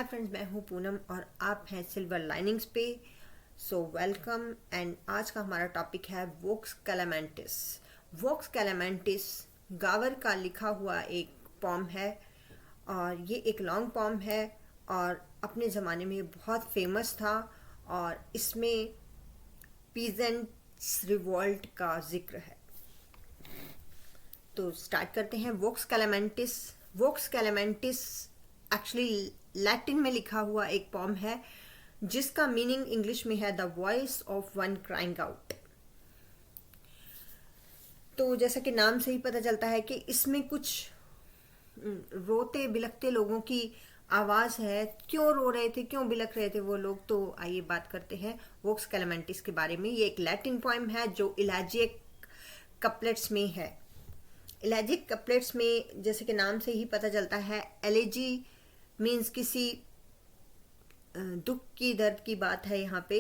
Hi friends, मैं हूँ पूनम और आप हैं सिल्वर लाइनिंग्स पे। So welcome. एंड आज का हमारा टॉपिक है वोक्स कैलामेंटिस। वोक्स कैलामेंटिस गावर का लिखा हुआ एक पॉम है और ये एक लॉन्ग पॉम है और अपने ज़माने में बहुत फेमस था और इसमें पीजेंट्स रिवॉल्ट का जिक्र है। तो स्टार्ट करते हैं। वोक्स कैलामेंटिस। वोक्स कैलामेंटिस एक्चुअली लैटिन में लिखा हुआ एक पॉम है जिसका मीनिंग इंग्लिश में है the voice of one crying out. तो जैसा कि नाम से ही पता चलता है कि इसमें कुछ रोते बिलखते लोगों की आवाज है। क्यों रो रहे थे, क्यों बिलख रहे थे वो लोग, तो आइए बात करते हैं वोक्स कैलामेंटिस के बारे में। ये एक लैटिन पोएम है जो इलाजिक कपलेट्स में है। इलाजिक कपलेट्स में जैसे कि नाम से ही पता चलता है, एलेजी मीन्स किसी दुख की, दर्द की बात है। यहाँ पे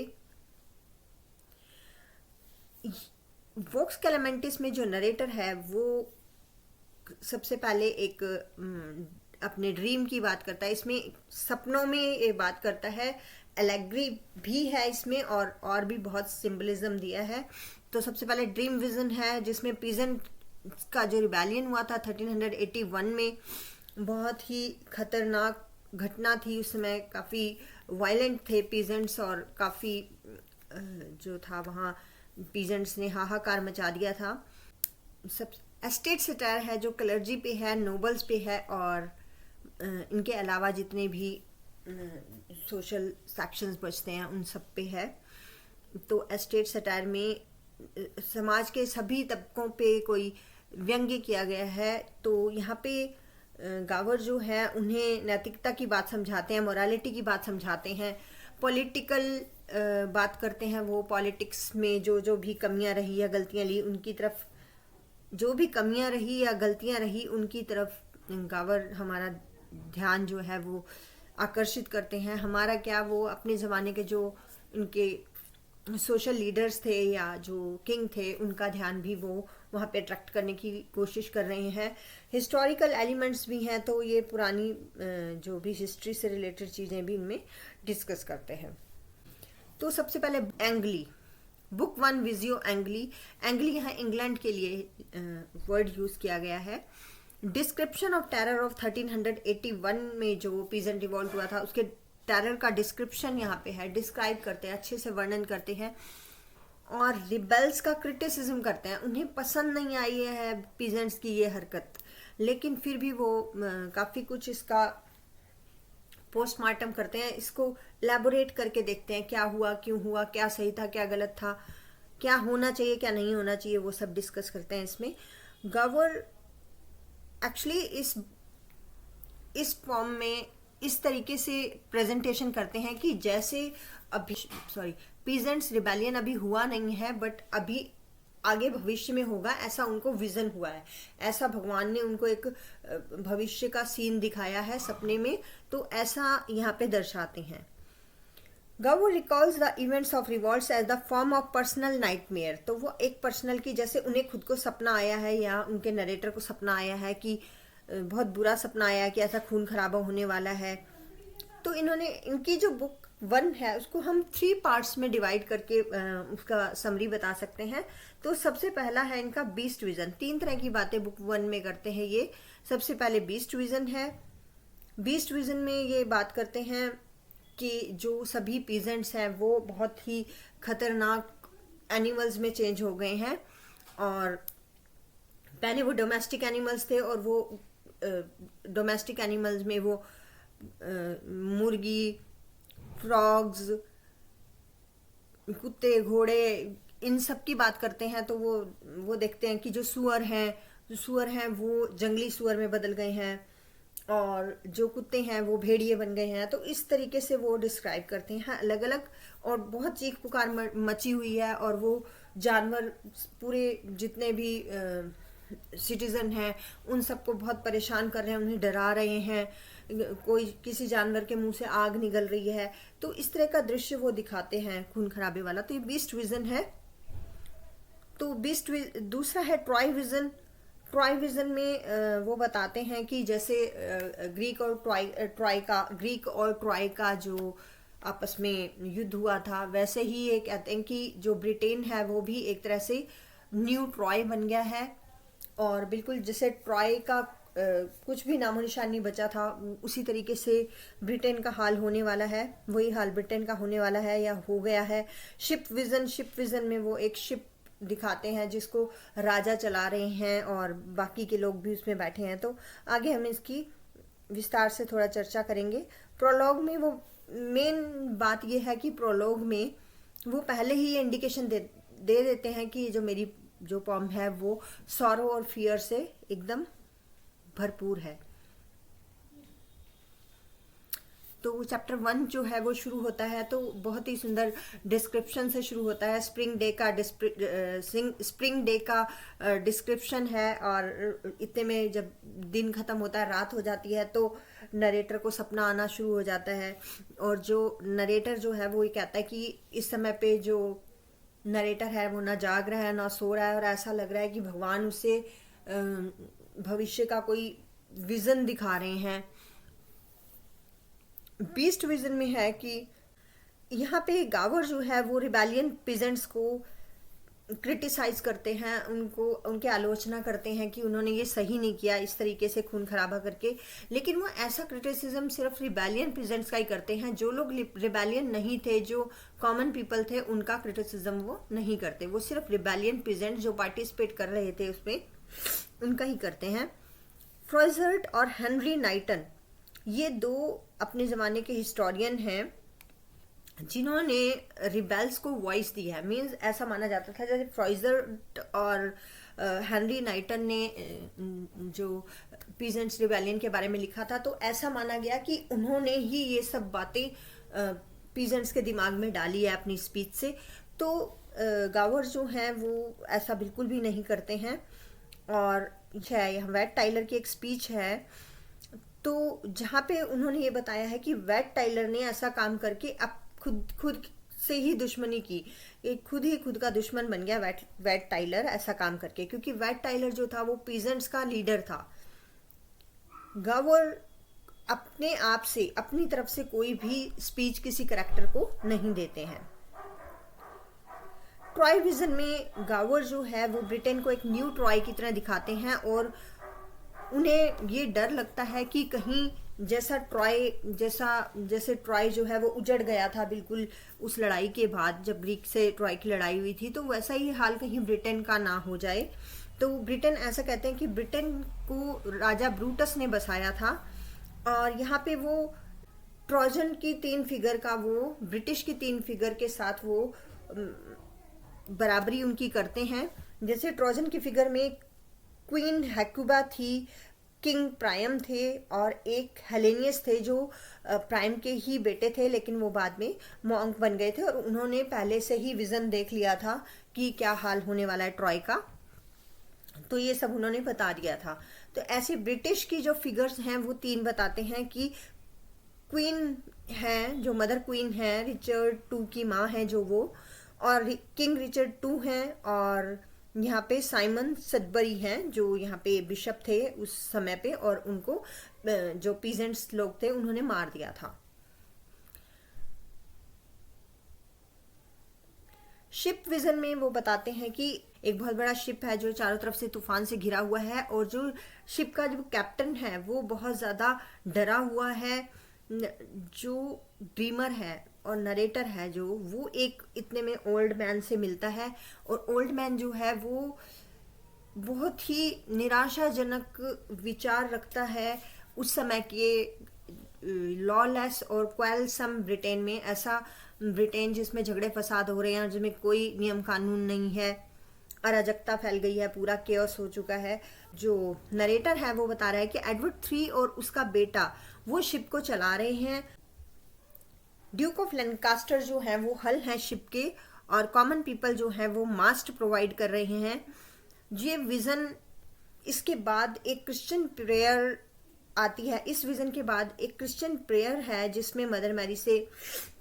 वोक्स कैलामेंटिस में जो नरेटर है वो सबसे पहले एक अपने ड्रीम की बात करता है। इसमें सपनों में ये बात करता है। एलेग्री भी है इसमें और भी बहुत सिंबलिज्म दिया है। तो सबसे पहले ड्रीम विजन है जिसमें पीजेंट का जो रिबेलियन हुआ था 1381 में, बहुत ही खतरनाक घटना थी। उस समय काफ़ी वायलेंट थे पीजेंट्स और काफ़ी जो था वहाँ पीजेंट्स ने हाहाकार मचा दिया था। सब एस्टेट सटायर है जो क्लर्जी पे है, नोबल्स पे है और इनके अलावा जितने भी सोशल सेक्शंस बचते हैं उन सब पे है। तो एस्टेट सटायर में समाज के सभी तबकों पे कोई व्यंग्य किया गया है। तो यहाँ पे गावर जो है उन्हें नैतिकता की बात समझाते हैं, मोरालिटी की बात समझाते हैं, पॉलिटिकल बात करते हैं। वो पॉलिटिक्स में जो भी कमियां रही या गलतियां ली उनकी तरफ, जो भी कमियां रही या गलतियां रही उनकी तरफ गावर हमारा ध्यान जो है वो आकर्षित करते हैं। हमारा क्या, वो अपने ज़माने के जो उनके सोशल लीडर्स थे या जो किंग थे उनका ध्यान भी वो वहाँ पे अट्रैक्ट करने की कोशिश कर रहे हैं। हिस्टोरिकल एलिमेंट्स भी हैं, तो ये पुरानी जो भी हिस्ट्री से रिलेटेड चीज़ें भी इनमें डिस्कस करते हैं। तो सबसे पहले एंग्ली, बुक वन विजियो एंग्ली। एंग्ली यहाँ इंग्लैंड के लिए वर्ड यूज़ किया गया है। डिस्क्रिप्शन ऑफ टेरर ऑफ 1381 में जो पीजेंट रिवॉल्ट हुआ था उसके टेरर का डिस्क्रिप्शन यहाँ पे है। डिस्क्राइब करते हैं, अच्छे से वर्णन करते हैं और रिबेल्स का क्रिटिसिज्म करते हैं। उन्हें पसंद नहीं आई है पीजेंट्स की ये हरकत, लेकिन फिर भी वो काफ़ी कुछ इसका पोस्टमार्टम करते हैं। इसको एलैबोरेट करके देखते हैं क्या हुआ, क्यों हुआ, क्या सही था, क्या गलत था, क्या होना चाहिए, क्या नहीं होना चाहिए, वो सब डिस्कस करते हैं इसमें। गावर एक्चुअली इस फॉर्म में इस तरीके से प्रेजेंटेशन करते हैं कि जैसे अभी पीजेंट्स रिबेलियन अभी हुआ नहीं है बट अभी आगे भविष्य में होगा, ऐसा उनको विजन हुआ है। ऐसा भगवान ने उनको एक भविष्य का सीन दिखाया है सपने में, तो ऐसा यहाँ पे दर्शाते हैं। Gower recalls the events of revolts as the form of personal nightmare. तो वो एक पर्सनल की, जैसे उन्हें खुद को सपना आया है या उनके नरेटर को सपना आया है कि बहुत बुरा सपना आया है कि ऐसा खून खराबा होने वाला है। तो इन्होंने, इनकी जो बुक वन है उसको हम 3 पार्ट्स में डिवाइड करके उसका समरी बता सकते हैं। तो सबसे पहला है इनका बीस्ट विजन। 3 तरह की बातें बुक वन में करते हैं ये। सबसे पहले बीस्ट विजन है। बीस्ट विजन में ये बात करते हैं कि जो सभी पीजेंट्स हैं वो बहुत ही खतरनाक एनिमल्स में चेंज हो गए हैं और पहले वो डोमेस्टिक एनिमल्स थे और वो डोमेस्टिक एनिमल्स में वो मुर्गी, फ्रॉग्स, कुत्ते, घोड़े, इन सब की बात करते हैं। तो वो देखते हैं कि जो सुअर हैं वो जंगली सुअर में बदल गए हैं और जो कुत्ते हैं वो भेड़िए बन गए हैं। तो इस तरीके से वो डिस्क्राइब करते हैं अलग अलग, और बहुत चीख पुकार मची हुई है और वो जानवर पूरे जितने भी सिटीजन हैं उन सबको बहुत परेशान कर रहे हैं, उन्हें डरा रहे हैं। कोई किसी जानवर के मुंह से आग निकल रही है, तो इस तरह का दृश्य वो दिखाते हैं खून खराबे वाला। तो ये बीस्ट विजन है। तो बीस्ट दूसरा है ट्रॉय विजन। ट्रॉय विजन में वो बताते हैं कि जैसे ग्रीक और ट्रॉय का जो आपस में युद्ध हुआ था, वैसे ही ये कहते हैं कि जो ब्रिटेन है वो भी एक तरह से न्यू ट्रॉय बन गया है। और बिल्कुल जैसे ट्रॉय का कुछ भी नामो निशान नहीं बचा था, उसी तरीके से ब्रिटेन का हाल होने वाला है, वही हाल ब्रिटेन का होने वाला है या हो गया है। शिप विजन में वो एक शिप दिखाते हैं जिसको राजा चला रहे हैं और बाकी के लोग भी उसमें बैठे हैं। तो आगे हम इसकी विस्तार से थोड़ा चर्चा करेंगे। प्रोलॉग में वो मेन बात ये है कि प्रोलॉग में वो पहले ही ये इंडिकेशन दे देते हैं कि जो मेरी जो पॉम है वो सॉरो और फियर से एकदम भरपूर है। तो चैप्टर 1 जो है वो शुरू होता है तो बहुत ही सुंदर डिस्क्रिप्शन से शुरू होता है। स्प्रिंग डे का डिस्क्रिप्शन है और इतने में जब दिन खत्म होता है, रात हो जाती है, तो नरेटर को सपना आना शुरू हो जाता है। और जो नरेटर जो है वो ये कहता है कि इस समय पे जो नरेटर है वो ना जाग रहा है ना सो रहा है, और ऐसा लग रहा है कि भगवान उसे भविष्य का कोई विजन दिखा रहे हैं। बीस्ट विजन में है कि यहाँ पे गावर जो है वो रिबेलियन पीजेंट्स को क्रिटिसाइज करते हैं, उनके आलोचना करते हैं कि उन्होंने ये सही नहीं किया इस तरीके से खून खराबा करके। लेकिन वो ऐसा क्रिटिसिज्म सिर्फ रिबेलियन पीजेंट्स का ही करते हैं। जो लोग रिबेलियन नहीं थे, जो कॉमन पीपल थे, उनका क्रिटिसिज्म वो नहीं करते। वो सिर्फ रिबेलियन पीजेंट जो पार्टिसिपेट कर रहे थे उसमें, उनका ही करते हैं। फ्रॉइजर्ट और हेनरी नाइटन ये दो अपने ज़माने के हिस्टोरियन हैं जिन्होंने रिबेल्स को वॉइस दी है। मीन्स ऐसा माना जाता था जैसे फ्रॉइजर्ट और हेनरी नाइटन ने जो पीजेंट्स रिबेलियन के बारे में लिखा था, तो ऐसा माना गया कि उन्होंने ही ये सब बातें पीजेंट्स के दिमाग में डाली है अपनी स्पीच से। तो गावर जो हैं वो ऐसा बिल्कुल भी नहीं करते हैं। और है यहाँ वेट टाइलर की एक स्पीच है, तो जहाँ पे उन्होंने ये बताया है कि वेट टाइलर ने ऐसा काम करके अब खुद से ही दुश्मनी की, एक खुद ही खुद का दुश्मन बन गया वेट टाइलर ऐसा काम करके, क्योंकि वेट टाइलर जो था वो पीजेंट्स का लीडर था। गावर अपने आप से अपनी तरफ से कोई भी स्पीच किसी करैक्टर को नहीं देते हैं। ट्रॉय विजन में गावर जो है वो ब्रिटेन को एक न्यू ट्रॉय की तरह दिखाते हैं और उन्हें ये डर लगता है कि कहीं जैसे ट्रॉय जो है वो उजड़ गया था बिल्कुल उस लड़ाई के बाद, जब ग्रीक से ट्रॉय की लड़ाई हुई थी, तो वैसा ही हाल कहीं ब्रिटेन का ना हो जाए। तो ब्रिटेन ऐसा कहते हैं कि ब्रिटेन को राजा ब्रूटस ने बसाया था और यहाँ पे वो ट्रोजन की 3 फिगर का वो ब्रिटिश की 3 फिगर के साथ वो बराबरी उनकी करते हैं। जैसे ट्रोजन की फिगर में क्वीन हेकुबा थी, किंग प्राइम थे और एक हेलेनियस थे जो प्राइम के ही बेटे थे, लेकिन वो बाद में मॉन्क बन गए थे और उन्होंने पहले से ही विजन देख लिया था कि क्या हाल होने वाला है ट्रॉय का, तो ये सब उन्होंने बता दिया था। तो ऐसे ब्रिटिश की जो फिगर्स हैं वो 3 बताते हैं कि क्वीन है जो मदर क्वीन है, रिचर्ड 2 की माँ है जो वो, और किंग रिचर्ड 2 हैं, और यहाँ पे साइमन सडबरी हैं जो यहाँ पे बिशप थे उस समय पे, और उनको जो पीजेंट्स लोग थे उन्होंने मार दिया था। शिप विजन में वो बताते हैं कि एक बहुत बड़ा शिप है जो चारों तरफ से तूफान से घिरा हुआ है और जो शिप का जो कैप्टन है वो बहुत ज़्यादा डरा हुआ है। जो ड्रीमर है और नरेटर है जो वो एक इतने में ओल्ड मैन से मिलता है और ओल्ड मैन जो है वो बहुत ही निराशाजनक विचार रखता है उस समय के लॉलेस और क्वेलसम ब्रिटेन में। ऐसा ब्रिटेन जिसमें झगड़े फसाद हो रहे हैं, जिसमें कोई नियम कानून नहीं है, अराजकता फैल गई है, पूरा केओस हो चुका है। जो नरेटर है वो बता रहा है कि एडवर्ड 3 और उसका बेटा वो शिप को चला रहे हैं। ड्यूक ऑफ लैंकास्टर जो है वो हल है शिप के, और कॉमन पीपल जो है वो मास्ट प्रोवाइड कर रहे हैं। ये विजन, इसके बाद एक क्रिश्चियन प्रेयर आती है। इस विजन के बाद एक क्रिश्चियन प्रेयर है जिसमें मदर मैरी से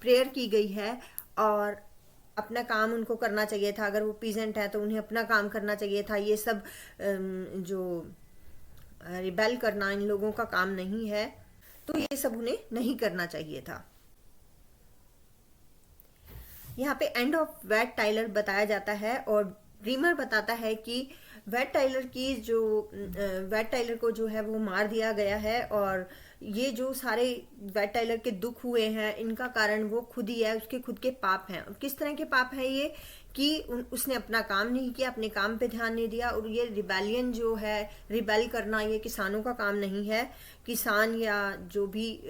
प्रेयर की गई है और अपना काम उनको करना चाहिए था, अगर वो पीजेंट है तो उन्हें अपना काम करना चाहिए था। ये सब जो रिबेल करना इन लोगों का काम नहीं है, तो ये सब उन्हें नहीं करना चाहिए था। यहाँ पे एंड ऑफ वैट टाइलर बताया जाता है और ड्रीमर बताता है कि वैट टाइलर की जो वैट टाइलर को जो है वो मार दिया गया है, और ये जो सारे वैट टाइलर के दुख हुए हैं इनका कारण वो खुद ही है, उसके खुद के पाप हैं। और किस तरह के पाप है ये कि उसने अपना काम नहीं किया, अपने काम पे ध्यान नहीं दिया। और ये रिबेलियन जो है, रिबेल करना, ये किसानों का काम नहीं है। किसान या जो भी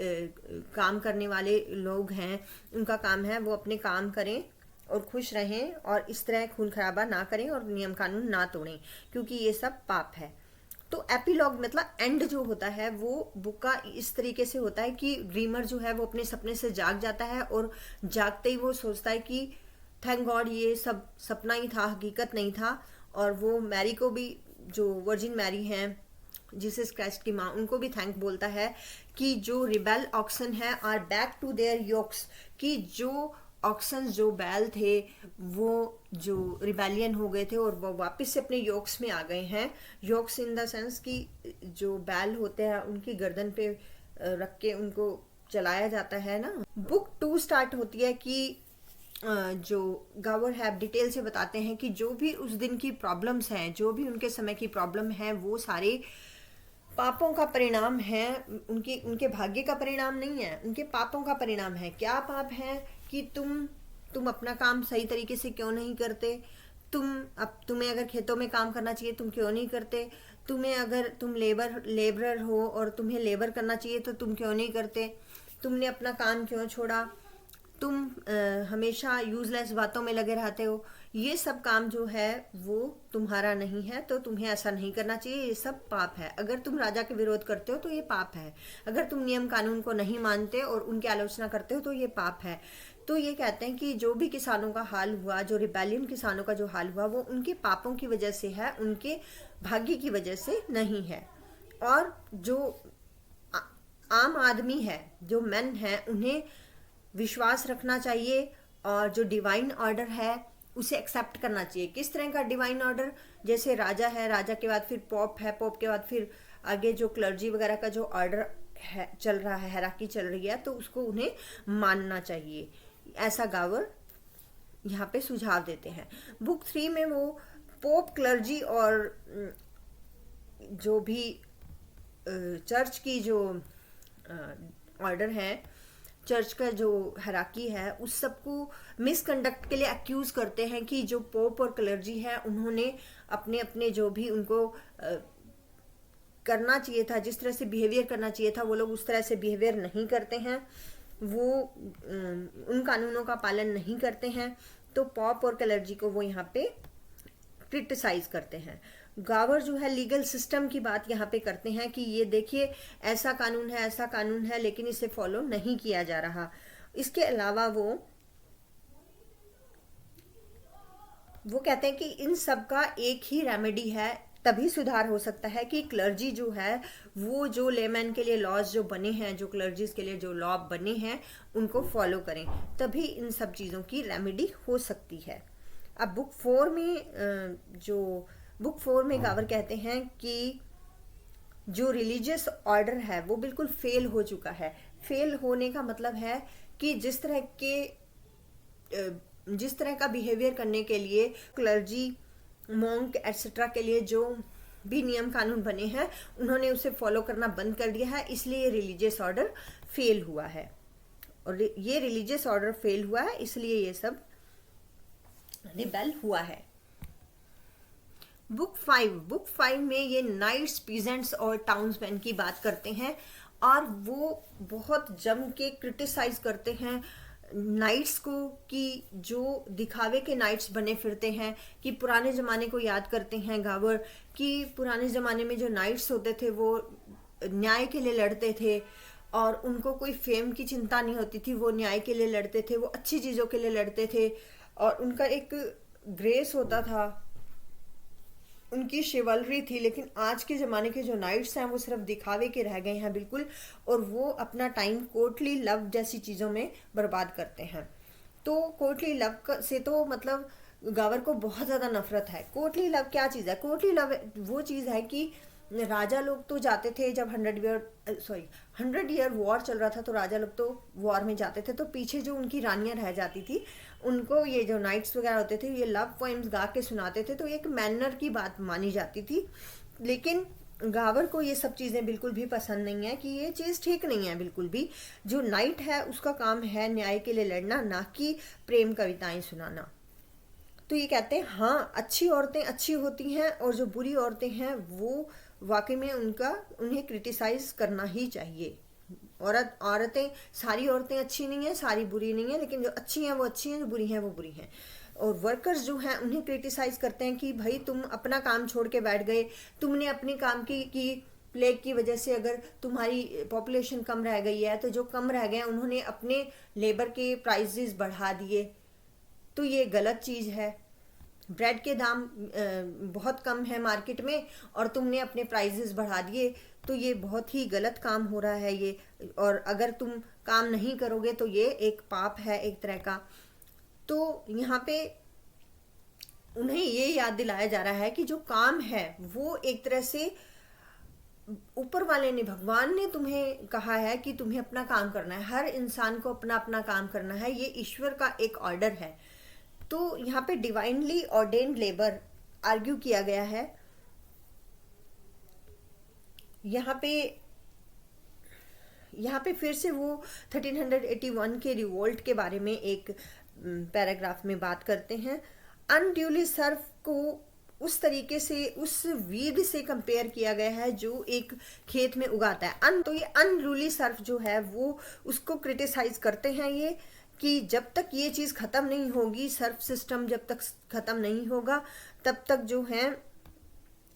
काम करने वाले लोग हैं उनका काम है वो अपने काम करें और खुश रहें, और इस तरह खून खराबा ना करें और नियम कानून ना तोड़ें, क्योंकि ये सब पाप है। तो एपिलॉग मतलब एंड जो होता है वो बुक का इस तरीके से होता है कि ड्रीमर जो है वो अपने सपने से जाग जाता है, और जागते ही वो सोचता है कि थैंक गॉड ये सब सपना ही था, हकीकत नहीं था। और वो मैरी को भी, जो वर्जिन मैरी हैं जीसस क्राइस्ट की माँ, उनको भी थैंक बोलता है कि जो रिबेल ऑक्सन है are back to their yokes, कि जो ऑक्सन जो बैल थे वो जो रिबेलियन हो गए थे और वो वापस से अपने योक्स में आ गए हैं। योक्स इन द सेंस कि जो बैल होते हैं उनकी गर्दन पे रख के उनको चलाया जाता है ना। बुक 2 स्टार्ट होती है कि जो गावर हैव डिटेल से बताते हैं कि जो भी उस दिन की प्रॉब्लम्स हैं, जो भी उनके समय की प्रॉब्लम है, वो सारे पापों का परिणाम है। उनके भाग्य का परिणाम नहीं है, उनके पापों का परिणाम है। क्या पाप है कि तुम अपना काम सही तरीके से क्यों नहीं करते, तुम्हें अगर खेतों में काम करना चाहिए तुम क्यों नहीं करते, तुम्हें अगर तुम लेबरर हो और तुम्हें लेबर करना चाहिए तो तुम क्यों नहीं करते, तुमने अपना काम क्यों छोड़ा, तुम हमेशा यूजलेस बातों में लगे रहते हो। ये सब काम जो है वो तुम्हारा नहीं है, तो तुम्हें ऐसा नहीं करना चाहिए, ये सब पाप है। अगर तुम राजा के विरोध करते हो तो ये पाप है, अगर तुम नियम कानून को नहीं मानते और उनकी आलोचना करते हो तो ये पाप है। तो ये कहते हैं कि जो भी किसानों का हाल हुआ, जो रिबेलियन किसानों का जो हाल हुआ, वो उनके पापों की वजह से है, उनके भाग्य की वजह से नहीं है। और जो आम आदमी है, जो मैन है, उन्हें विश्वास रखना चाहिए और जो डिवाइन ऑर्डर है उसे एक्सेप्ट करना चाहिए। किस तरह का डिवाइन ऑर्डर? जैसे राजा है, राजा के बाद फिर पॉप है, पॉप के बाद फिर आगे जो क्लर्जी वगैरह का जो ऑर्डर है, चल रहा है, हैराकी चल रही है, तो उसको उन्हें मानना चाहिए। ऐसा गावर यहाँ पे सुझाव देते हैं। बुक 3 में वो पोप, क्लर्जी और जो भी चर्च की जो ऑर्डर है, चर्च का जो हैराकी है, उस सबको मिसकंडक्ट के लिए एक्यूज करते हैं कि जो पोप और क्लर्जी है उन्होंने अपने अपने जो भी उनको करना चाहिए था, जिस तरह से बिहेवियर करना चाहिए था, वो लोग उस तरह से बिहेवियर नहीं करते हैं, वो उन कानूनों का पालन नहीं करते हैं। तो पॉप और क्लर्जी को वो यहाँ पे क्रिटिसाइज करते हैं। गावर जो है लीगल सिस्टम की बात यहाँ पे करते हैं कि ये देखिए ऐसा कानून है, ऐसा कानून है, लेकिन इसे फॉलो नहीं किया जा रहा। इसके अलावा वो कहते हैं कि इन सब का एक ही रेमेडी है, तभी सुधार हो सकता है कि क्लर्जी जो है वो जो लेमैन के लिए लॉज जो बने हैं, जो क्लर्जीज के लिए जो लॉ बने हैं, उनको फॉलो करें, तभी इन सब चीज़ों की रेमेडी हो सकती है। अब बुक 4 में गावर कहते हैं कि जो रिलीजियस ऑर्डर है वो बिल्कुल फेल हो चुका है। फेल होने का मतलब है कि जिस तरह का बिहेवियर करने के लिए क्लर्जी, मॉन्क एटसेट्रा के लिए जो भी नियम कानून बने हैं उन्होंने उसे फॉलो करना बंद कर दिया है, इसलिए रिलीजियस ऑर्डर फेल हुआ है। और ये रिलीजियस ऑर्डर फेल हुआ है इसलिए ये सब रिबेल हुआ है। बुक 5 में ये नाइट्स, पीजेंट्स और टाउन्समैन की बात करते हैं, और वो बहुत जम के क्रिटिसाइज करते हैं नाइट्स को, कि जो दिखावे के नाइट्स बने फिरते हैं, कि पुराने ज़माने को याद करते हैं गावर, कि पुराने ज़माने में जो नाइट्स होते थे वो न्याय के लिए लड़ते थे और उनको कोई फेम की चिंता नहीं होती थी, वो न्याय के लिए लड़ते थे, वो अच्छी चीज़ों के लिए लड़ते थे, और उनका एक ग्रेस होता था, उनकी शिवलरी थी। लेकिन आज के ज़माने के जो नाइट्स हैं वो सिर्फ दिखावे के रह गए हैं बिल्कुल, और वो अपना टाइम कोर्टली लव जैसी चीज़ों में बर्बाद करते हैं। तो कोर्टली लव से तो मतलब गावर को बहुत ज्यादा नफरत है। कोर्टली लव क्या चीज है? कोर्टली लव वो चीज है कि राजा लोग तो जाते थे जब 100 ईयर वॉर चल रहा था, तो राजा लोग तो वॉर में जाते थे, तो पीछे जो उनकी रानियां रह जाती थी उनको ये जो नाइट्स वगैरह होते थे ये लव पोएम्स गा के सुनाते थे, तो एक मैनर की बात मानी जाती थी। लेकिन गावर को ये सब चीजें बिल्कुल भी पसंद नहीं है, कि ये चीज ठीक नहीं है बिल्कुल भी। जो नाइट है उसका काम है न्याय के लिए लड़ना, ना कि प्रेम कविताएं सुनाना। तो ये कहते हैं हाँ, अच्छी औरतें अच्छी होती हैं और जो बुरी औरतें हैं वो वाकई में उन्हें क्रिटिसाइज करना ही चाहिए। औरतें, सारी औरतें अच्छी नहीं है, सारी बुरी नहीं है, लेकिन जो अच्छी हैं वो अच्छी हैं, जो बुरी हैं वो बुरी हैं। और वर्कर्स जो हैं उन्हें क्रिटिसाइज करते हैं कि भाई तुम अपना काम छोड़ के बैठ गए, तुमने अपने काम की प्लेग की वजह से अगर तुम्हारी पॉपुलेशन कम रह गई है, तो जो कम रह गए उन्होंने अपने लेबर के प्राइसेस बढ़ा दिए, तो ये गलत चीज है। ब्रेड के दाम बहुत कम है मार्केट में और तुमने अपने प्राइसेस बढ़ा दिए, तो ये बहुत ही गलत काम हो रहा है ये। और अगर तुम काम नहीं करोगे तो ये एक पाप है एक तरह का। तो यहाँ पे उन्हें ये याद दिलाया जा रहा है कि जो काम है वो एक तरह से ऊपर वाले ने, भगवान ने तुम्हें कहा है कि तुम्हें अपना काम करना है, हर इंसान को अपना अपना काम करना है, ये ईश्वर का एक ऑर्डर है। तो यहाँ पे डिवाइनली ऑर्डेन्ड लेबर आर्ग्यू किया गया है। यहाँ पे फिर से वो 1381 के रिवोल्ट के बारे में एक पैराग्राफ में बात करते हैं। अनड्यूली सर्व को उस तरीके से, उस वीड से कंपेयर किया गया है जो एक खेत में उगाता है। तो ये अनरूली सर्व जो है वो उसको क्रिटिसाइज करते हैं ये, कि जब तक ये चीज खत्म नहीं होगी, सर्फ सिस्टम जब तक खत्म नहीं होगा, तब तक जो है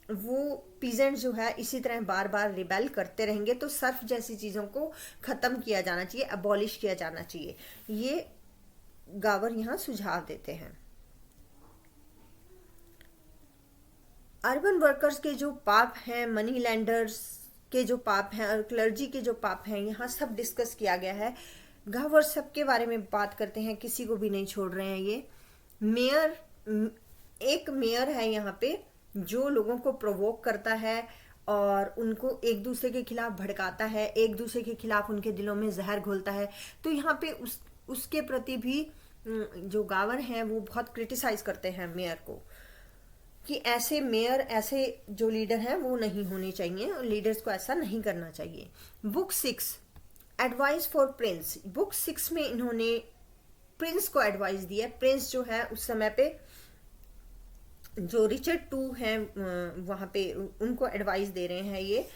वो पीजेंट जो है इसी तरह बार बार रिबेल करते रहेंगे। तो सर्फ जैसी चीजों को खत्म किया जाना चाहिए, अबॉलिश किया जाना चाहिए, ये गावर यहाँ सुझाव देते हैं। अर्बन वर्कर्स के जो पाप हैं, मनी लैंडर्स के जो पाप हैं और क्लर्जी के जो पाप हैं, यहाँ सब डिस्कस किया गया है। गावर सबके बारे में बात करते हैं, किसी को भी नहीं छोड़ रहे हैं ये। एक मेयर है यहाँ पे जो लोगों को प्रोवोक करता है और उनको एक दूसरे के खिलाफ भड़काता है, एक दूसरे के खिलाफ उनके दिलों में जहर घोलता है। तो यहाँ पे उसके प्रति भी जो गावर हैं वो बहुत क्रिटिसाइज करते हैं मेयर को, कि ऐसे मेयर, ऐसे जो लीडर हैं वो नहीं होने चाहिए और लीडर्स को ऐसा नहीं करना चाहिए। Book 6 advice for Prince, book 6 में इन्होंने प्रिंस को एडवाइस दिया। प्रिंस जो है उस समय पे जो रिचर्ड टू हैं वहाँ पे उनको एडवाइस दे रहे हैं ये,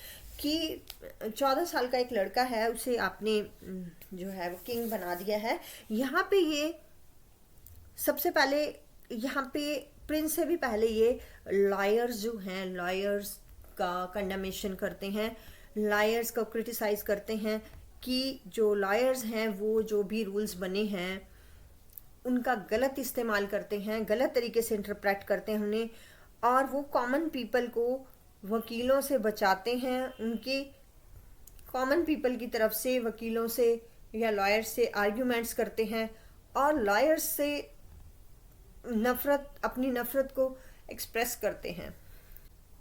कि 14 साल का एक लड़का है, उसे आपने जो है वो किंग बना दिया है। यहाँ पे ये सबसे पहले, यहाँ पे प्रिंस से भी पहले ये लॉयर्स जो हैं, लॉयर्स का कंडेमेशन करते हैं, लॉयर्स को क्रिटिसाइज करते हैं कि जो लॉयर्स हैं वो जो भी रूल्स बने हैं उनका गलत इस्तेमाल करते हैं, गलत तरीके से इंटरप्रेट करते हैं उन्हें, और वो कॉमन पीपल को वकीलों से बचाते हैं, उनके कॉमन पीपल की तरफ से वकीलों से या लॉयर्स से आर्ग्यूमेंट्स करते हैं और लॉयर्स से अपनी नफरत को एक्सप्रेस करते हैं।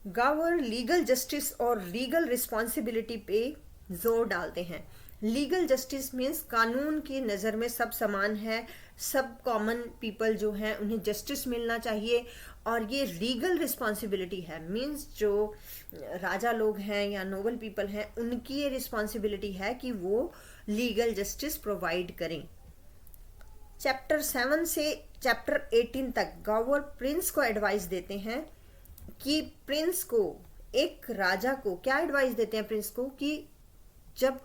गावर लीगल जस्टिस और लीगल रिस्पॉन्सिबिलिटी पे जोर डालते हैं। लीगल जस्टिस मीन्स कानून की नज़र में सब समान है, सब कॉमन पीपल जो हैं उन्हें जस्टिस मिलना चाहिए। और ये लीगल रिस्पॉन्सिबिलिटी है, मीन्स जो राजा लोग हैं या नोबल पीपल हैं उनकी ये रिस्पॉन्सिबिलिटी है कि वो लीगल जस्टिस प्रोवाइड करें। चैप्टर 7 से चैप्टर 18 तक गावर प्रिंस को एडवाइस देते हैं कि प्रिंस को, एक राजा को क्या एडवाइस देते हैं प्रिंस को, कि जब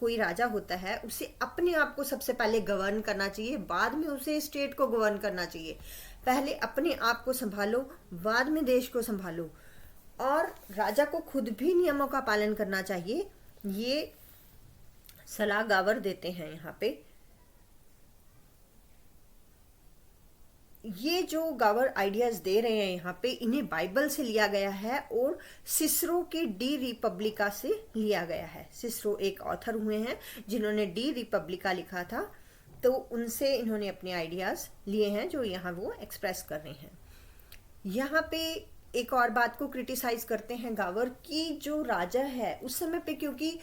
कोई राजा होता है उसे अपने आप को सबसे पहले गवर्न करना चाहिए, बाद में उसे स्टेट को गवर्न करना चाहिए। पहले अपने आप को संभालो, बाद में देश को संभालो, और राजा को खुद भी नियमों का पालन करना चाहिए। ये सलाह गावर देते हैं यहाँ पे। ये जो गावर आइडियाज दे रहे हैं यहाँ पे, इन्हें बाइबल से लिया गया है और सिसरो के डी रिपब्लिका से लिया गया है। सिसरो एक ऑथर हुए हैं जिन्होंने डी रिपब्लिका लिखा था। तो उनसे इन्होंने अपने आइडियाज़ लिए हैं जो यहाँ वो एक्सप्रेस कर रहे हैं। यहाँ पे एक और बात को क्रिटिसाइज करते हैं गावर की जो राजा है उस समय पे, क्योंकि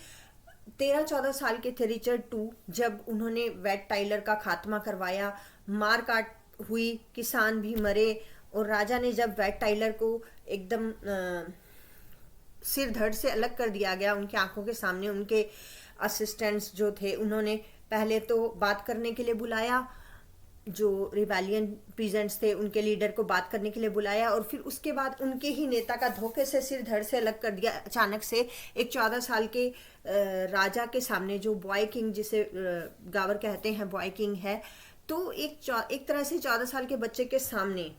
13-14 साल के थे रिचर्ड टू, जब उन्होंने वेट टाइलर का खात्मा करवाया, मार काट हुई, किसान भी मरे, और राजा ने जब वेट टाइलर को एकदम सिर धड़ से अलग कर दिया गया, उनकी आंखों के सामने उनके असिस्टेंट्स जो थे उन्होंने पहले तो बात करने के लिए बुलाया, जो रिबेलियन पीजेंट्स थे उनके लीडर को बात करने के लिए बुलाया, और फिर उसके बाद उनके ही नेता का धोखे से सिर धड़ से अलग कर दिया अचानक से एक 14 साल के राजा के सामने, जो बॉय किंग जिसे गावर कहते हैं, बॉय किंग है। तो एक तरह से 14 साल के बच्चे के सामने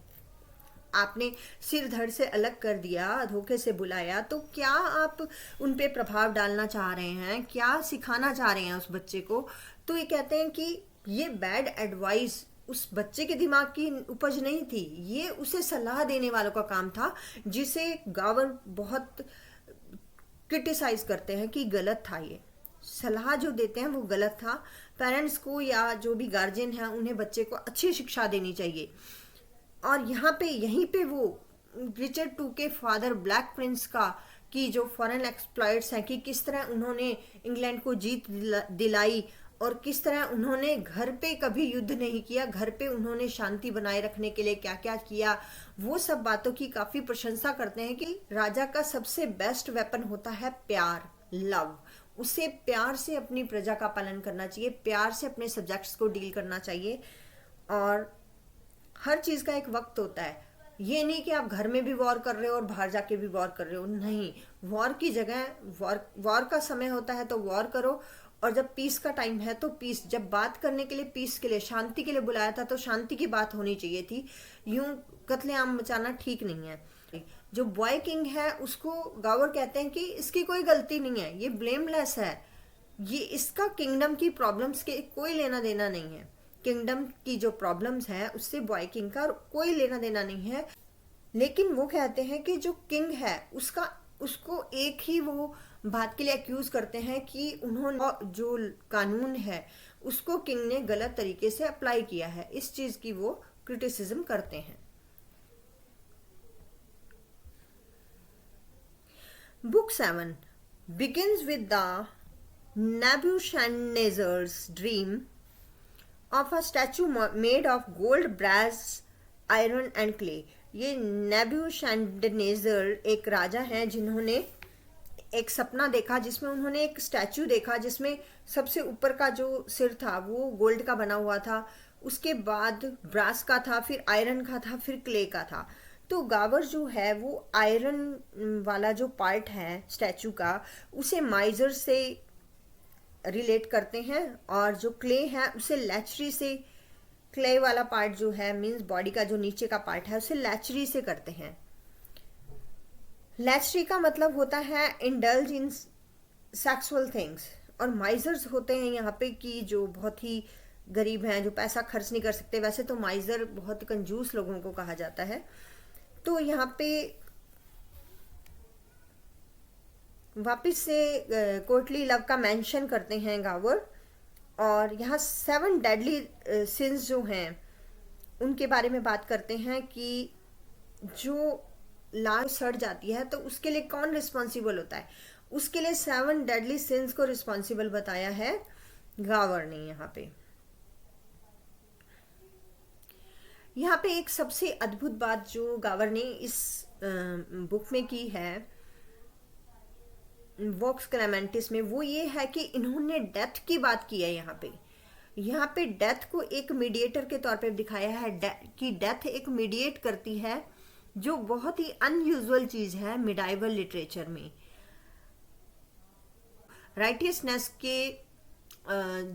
आपने सिर धड़ से अलग कर दिया, धोखे से बुलाया, तो क्या आप उन पे प्रभाव डालना चाह रहे हैं, क्या सिखाना चाह रहे हैं उस बच्चे को? तो ये कहते हैं कि ये बैड एडवाइस उस बच्चे के दिमाग की उपज नहीं थी, ये उसे सलाह देने वालों का काम था, जिसे गावर बहुत क्रिटिसाइज करते हैं कि गलत था। ये सलाह जो देते हैं वो गलत था। पेरेंट्स को या जो भी गार्जियन है उन्हें बच्चे को अच्छी शिक्षा देनी चाहिए। और यहाँ पे यहीं पे वो रिचर्ड टू के फादर ब्लैक प्रिंस का कि जो फॉरेन एक्सप्लॉयर्स हैं कि किस तरह उन्होंने इंग्लैंड को जीत दिलाई, और किस तरह उन्होंने घर पे कभी युद्ध नहीं किया, घर पे उन्होंने शांति बनाए रखने के लिए क्या क्या किया, वो सब बातों की काफी प्रशंसा करते हैं कि राजा का सबसे बेस्ट वेपन होता है प्यार, लव। उसे प्यार से अपनी प्रजा का पालन करना चाहिए, प्यार से अपने सब्जेक्ट्स को डील करना चाहिए, और हर चीज का एक वक्त होता है। ये नहीं कि आप घर में भी वॉर कर रहे हो और बाहर जाके भी वॉर कर रहे हो, नहीं। वॉर की जगह वॉर का समय होता है तो वॉर करो, और जब पीस का टाइम है तो पीस, जब बात करने के लिए, पीस के लिए, शांति के लिए बुलाया था तो शांति की बात होनी चाहिए थी। यूं कत्लेआम मचाना ठीक नहीं है। जो बॉय किंग है उसको गावर कहते हैं कि इसकी कोई गलती नहीं है, ये ब्लेमलेस है, ये इसका किंगडम की प्रॉब्लम्स के कोई लेना देना नहीं है। किंगडम की जो प्रॉब्लम्स है उससे बॉय किंग का कोई लेना देना नहीं है। लेकिन वो कहते हैं कि जो किंग है उसको एक ही वो बात के लिए अक्यूज करते हैं कि उन्होंने जो कानून है उसको किंग ने गलत तरीके से अप्लाई किया है, इस चीज की वो क्रिटिसिज्म करते हैं। Book 7 begins with the Nebuchadnezzar's dream of a statue made of gold, brass, iron and clay। ये नेबूशडनेजर एक राजा हैं जिन्होंने एक सपना देखा जिसमें उन्होंने एक स्टैचू देखा जिसमें सबसे ऊपर का जो सिर था वो गोल्ड का बना हुआ था, उसके बाद ब्रास का था, फिर आयरन का था, फिर क्ले का था। तो गावर जो है वो आयरन वाला जो पार्ट है स्टैचू का उसे माइजर से रिलेट करते हैं, और जो क्ले है उसे लैचरी से, क्ले वाला पार्ट जो है मींस बॉडी का जो नीचे का पार्ट है उसे लैचरी से करते हैं। लैचरी का मतलब होता है इंडल्ज इन सेक्सुअल थिंग्स, और माइजर्स होते हैं यहाँ पे कि जो बहुत ही गरीब हैं, जो पैसा खर्च नहीं कर सकते। वैसे तो माइजर बहुत कंजूस लोगों को कहा जाता है। तो यहाँ पे वापिस से कोर्टली लव का मेंशन करते हैं गावर, और यहाँ 7 डेडली सिंस जो हैं उनके बारे में बात करते हैं कि जो लाश सड़ जाती है तो उसके लिए कौन रिस्पॉन्सिबल होता है। उसके लिए 7 डेडली सिंस को रिस्पॉन्सिबल बताया है गावर ने। यहाँ पे एक सबसे अद्भुत बात जो गावर ने इस बुक में की है वॉक्स क्लेमेंटिस में, वो ये है कि इन्होंने डेथ की बात की है। यहाँ पे डेथ को एक मीडिएटर के तौर पे दिखाया है कि डेथ एक मीडिएट करती है, जो बहुत ही अनयूजुअल चीज है मिडाइवल लिटरेचर में। राइटियसनेस के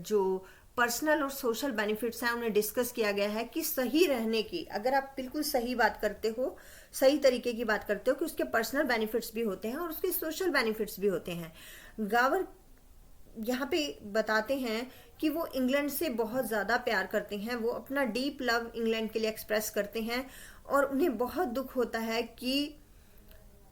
जो पर्सनल और सोशल बेनिफिट्स हैं उन्हें डिस्कस किया गया है कि सही रहने की, अगर आप बिल्कुल सही बात करते हो, सही तरीके की बात करते हो, कि उसके पर्सनल बेनिफिट्स भी होते हैं और उसके सोशल बेनिफिट्स भी होते हैं। गावर यहाँ पे बताते हैं कि वो इंग्लैंड से बहुत ज़्यादा प्यार करते हैं, वो अपना डीप लव इंग्लैंड के लिए एक्सप्रेस करते हैं, और उन्हें बहुत दुख होता है कि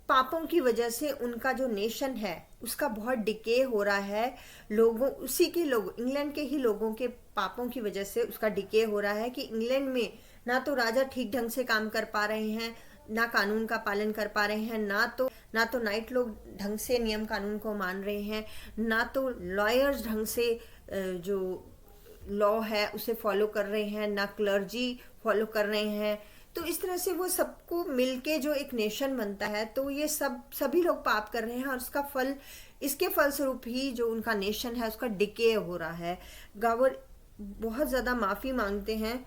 पापों की वजह से उनका जो नेशन है उसका बहुत डिके हो रहा है। उसी के लोग, इंग्लैंड के ही लोगों के पापों की वजह से उसका डिके हो रहा है कि इंग्लैंड में ना तो राजा ठीक ढंग से काम कर पा रहे हैं, ना कानून का पालन कर पा रहे हैं, ना तो नाइट लोग ढंग से नियम कानून को मान रहे हैं, ना तो लॉयर्स ढंग से जो लॉ है उसे फॉलो कर रहे हैं, ना क्लर्जी फॉलो कर रहे हैं। तो इस तरह से वो सबको मिलके जो एक नेशन बनता है, तो ये सभी लोग पाप कर रहे हैं और इसके फलस्वरूप ही जो उनका नेशन है उसका डिके हो रहा है। गावर बहुत ज़्यादा माफ़ी मांगते हैं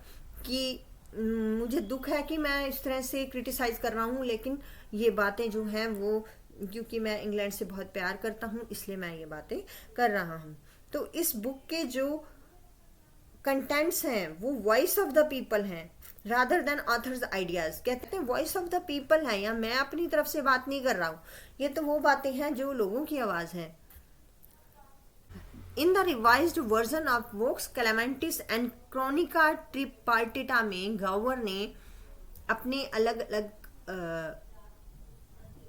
कि मुझे दुख है कि मैं इस तरह से क्रिटिसाइज कर रहा हूँ, लेकिन ये बातें जो हैं वो, क्योंकि मैं इंग्लैंड से बहुत प्यार करता हूँ इसलिए मैं ये बातें कर रहा हूँ। तो इस बुक के जो कंटेंट्स हैं वो वॉइस ऑफ द पीपल हैं रादर देन ऑथर्स आइडियाज। कहते हैं वॉइस ऑफ द पीपल है, या मैं अपनी तरफ से बात नहीं कर रहा हूँ, ये तो वो बातें हैं जो लोगों की आवाज है। In the revised version of Vox Clamantis and Cronica Tripartita में गावर ने अपने अलग अलग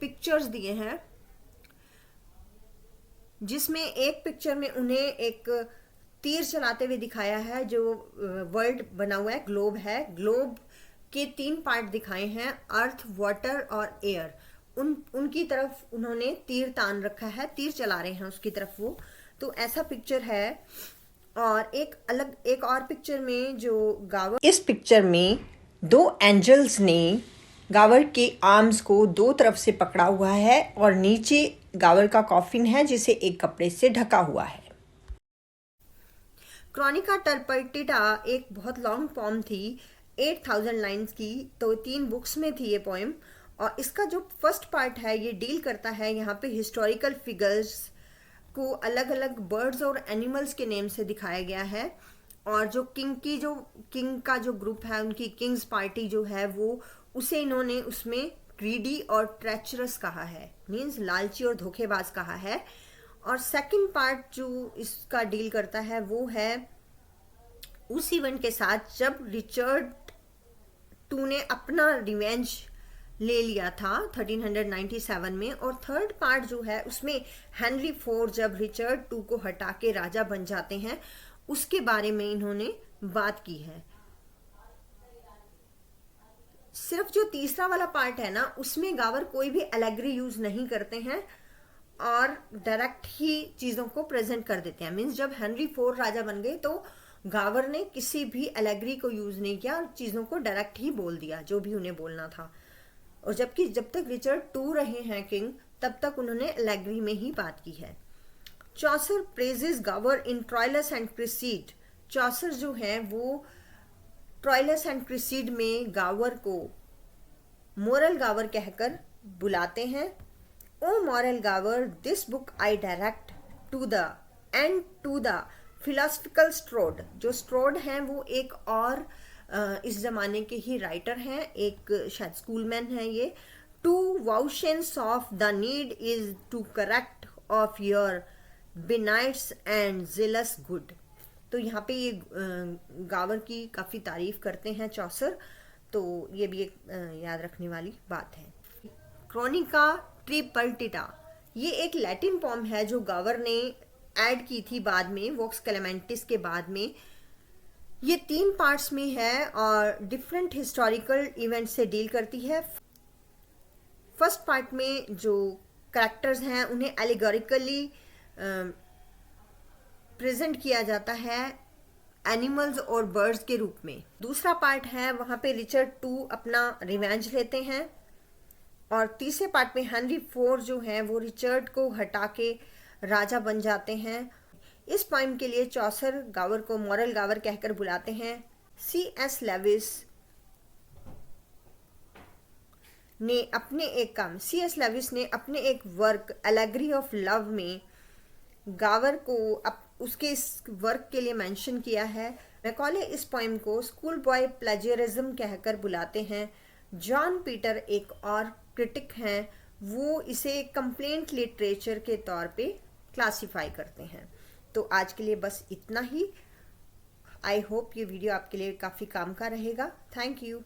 पिक्चर्स दिए हैं, जिसमें एक पिक्चर में उन्हें एक तीर चलाते हुए दिखाया है जो वर्ल्ड बना हुआ है, ग्लोब है। ग्लोब के 3 पार्ट दिखाए हैं, अर्थ, वाटर और एयर। उनकी तरफ उन्होंने तीर तान रखा है, तीर चला रहे हैं उसकी तरफ वो। तो ऐसा पिक्चर है। और एक और पिक्चर में जो गावर, इस पिक्चर में 2 एंजल्स ने गावर के आर्म्स को 2 तरफ से पकड़ा हुआ है और नीचे गावर का कॉफिन है जिसे एक कपड़े से ढका हुआ है। क्रोनिका टर्पटिटा एक बहुत लॉन्ग पोएम थी, 8000 लाइन्स की, तो 3 बुक्स में थी ये पोएम। और इसका जो फर्स्ट पार्ट है ये डील करता है, यहाँ पे हिस्टोरिकल फिगर्स को अलग अलग बर्ड्स और एनिमल्स के नेम से दिखाया गया है। और जो किंग का जो ग्रुप है, उनकी किंग्स पार्टी जो है वो, उसे इन्होंने उसमें ग्रीडी और ट्रेचरस कहा है, मीन्स लालची और धोखेबाज कहा है। और सेकंड पार्ट जो इसका डील करता है वो है उस इवेंट के साथ जब रिचर्ड 2 ने अपना रिवेंज ले लिया था 1397 में। और थर्ड पार्ट जो है उसमें हेनरी 4 जब रिचर्ड 2 को हटा के राजा बन जाते हैं उसके बारे में इन्होंने बात की है। सिर्फ जो तीसरा वाला पार्ट है ना, उसमें गावर कोई भी एलेगरी यूज नहीं करते हैं और डायरेक्ट ही चीजों को प्रेजेंट कर देते हैं। मीन्स जब हेनरी 4 राजा बन गए तो गावर ने किसी भी एलेगरी को यूज नहीं किया और चीजों को डायरेक्ट ही बोल दिया जो भी उन्हें बोलना था। और जबकि जब तक रिचर्ड 2 रहे हैं किंग, तब तक उन्होंने एलेगरी में ही बात की है। Chaucer praises Gower in Troilus and Criseyde. Chaucer जो है वो ट्रायलस एंड क्रिसीड में गावर को मोरल गावर कहकर बुलाते हैं। O moral Gower, this book I direct to the philosophical Strode. जो स्ट्रोड हैं वो एक और इस जमाने के ही राइटर हैं, एक शायद स्कूलमैन है ये। टू वाउशेंस of the need is to correct of your benignities and zeals good. तो यहाँ पे ये गावर की काफ़ी तारीफ करते हैं चॉसर, तो ये भी एक याद रखने वाली बात है। क्रोनिका ट्रिपर्टिटा ये एक लैटिन पोम है जो गावर ने ऐड की थी बाद में, वोक्स कैलेमेंटिस के बाद में। ये 3 पार्ट्स में है और डिफरेंट हिस्टोरिकल इवेंट से डील करती है। फर्स्ट पार्ट में जो कैरेक्टर्स हैं उन्हें एलिगोरिकली प्रेजेंट किया जाता है एनिमल्स और बर्ड्स के रूप में। दूसरा पार्ट है वहां पे रिचर्ड 2 अपना रिवेंज लेते हैं। और तीसरे पार्ट में हेनरी 4 जो है वो रिचर्ड को हटा के राजा बन जाते हैं। इस पोएम के लिए चॉसर गावर को मॉरल गावर कहकर बुलाते हैं। C.S. लेविस ने अपने एक वर्क एलेगरी ऑफ लव में गावर को उसके इस वर्क के लिए मेंशन किया है। मैकॉले इस पोएम को स्कूल बॉय प्लेजरिज्म कहकर बुलाते हैं। जॉन पीटर एक और क्रिटिक हैं, वो इसे कंप्लेंट लिटरेचर के तौर पे क्लासिफाई करते हैं। तो आज के लिए बस इतना ही। आई होप ये वीडियो आपके लिए काफ़ी काम का रहेगा। Thank you.